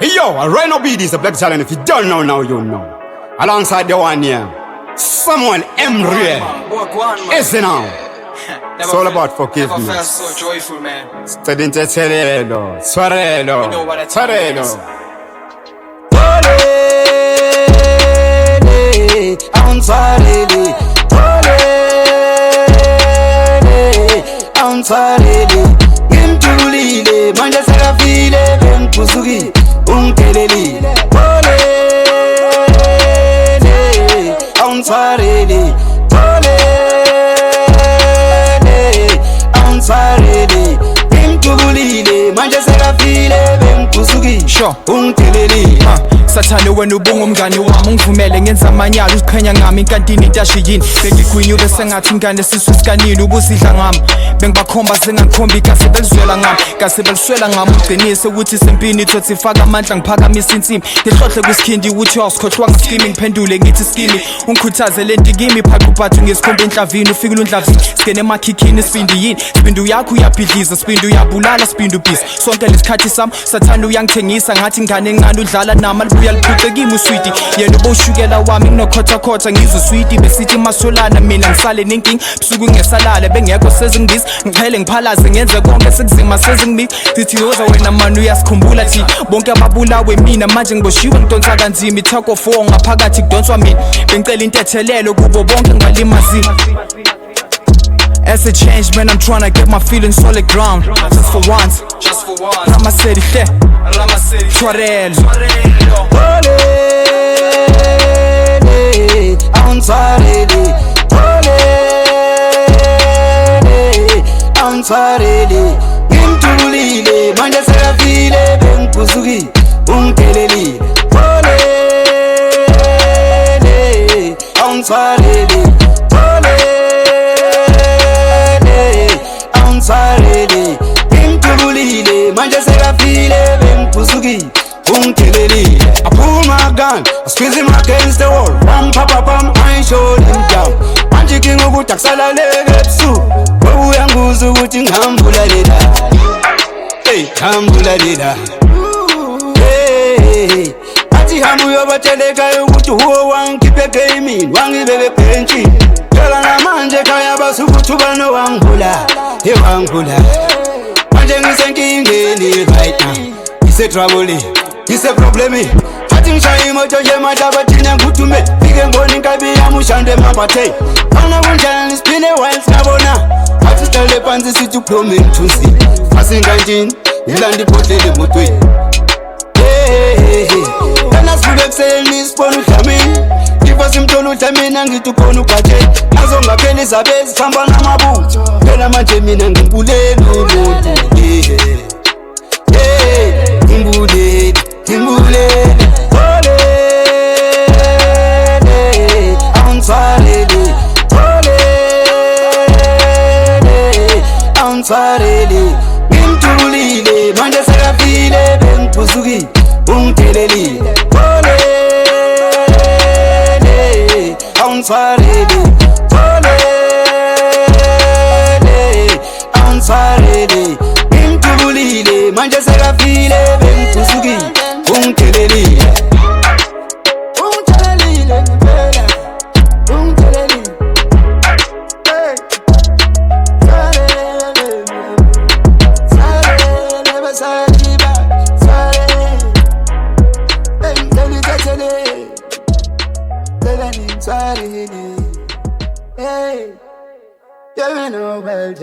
Hey yo, Rhino B, this is a Black Challenge. If you don't know now, you know. Alongside the one here, someone Emre. Is it now? It's all about forgiveness. Never felt so joyful, man. Stedinte Cerelo, Suarelo, You know what that time is. Ansarele, ngimthulile manje sekafile bengiphuzuki ungiphelelile olele ansarele olele ansarele ngimthulile manje sekafile bengiphuzuki ungiphelelile Sathane wena ubunga umngani wami ungivumele ngenza amanyala uziqhenya ngami inkantini intashiyini bengigwinya bese ngathi ingane siswe sikanini ubuzidla ngami bengibakhomba sengangikhomba ikase belizwela ngami kase beliswela ngami ugcinise ukuthi sempini thothi faka amandla ngiphakamisa insimi ngihlohle kwisikhindi ukuthi awusikhohlwa ngiskimi ngiphendule ngithi skimi ungikhuthaze lenti kimi phaqu bathu ngesikhomba enhlavini ufika undlavini singene emakhikhini sibindi yini sibindu yakho uyabhidliza sibindu uyabulala sibindu busy sonke lesikhathi sami sathane uyangithengisa ngathi ingane encane udlala nami uyaliphuce kimi usweetie yena uboshukela wami nginokhotha ngizwe sweetie besithi masolana mina ngisale nenkingi busuku ngesalala bengekho sezingibisi ngiphele ngiphalaze ngenze konke sekuzima sezingimi sithi yoza wena manje uyasikhumbula thi bonke ababulawe mina manje ngiboshiwe ngidonsa kanzima talk of war ngaphakathi kudonswa mina bengicela intethelelo kubo bonke ngalimazini. As a change, man, I'm tryna get my feelings solid ground. Just for once, Rama City, Suarelo. Olele, ansarele, olele, ansarele, ngimthulile manje sekafile bengiphuzuki ungiphelelile olele, ansarele, ansarele, ngimthulile manje sekafile bengiphuzuki ungiphelelile. I pull my gun, I squeeze him against the wall. Bam, papa, bam, I showed him down. Manje king ukuthi akusalaleke ebusuku webuya nguze ukuthi ngihambulalela hey hambulalela hey athi hambu yobatheleka ukuthi huwo wangikhiphe gaming wangibeke benchi phela namanje khaya basukuthi ubani wangibula hey wangibula manje ngisenkingeni right now ngise trouble ngise problem athi ngishaya imoto nje madaba thina nguthume fike ngibona inkabi yami ushande maphathe ana kunjani siphile while ngabona athi sicele phansi sithi uphome ngithusi asingantini ngilanda ibhodlela emotweni hey kana sibuke kuseni isibona udlamini ifa simthola udlamini ngithi ukhona ugatshe azongaphela izabezi sihamba namabutho phela manje mina ngimbulela umuntu hey ngimbulela ngimbulela olele ansarele olele ansarele ngimthulile manje sekafile bengiphuzuki ungiphelelile olele ansarele olele ansarele ngimthulile manje sekafile bengiphuzuki ungiphelelile ungiphelelile ngempela ungiphelelile hey sarele basadiba sarele hey ngithelele telani sarele hey you know well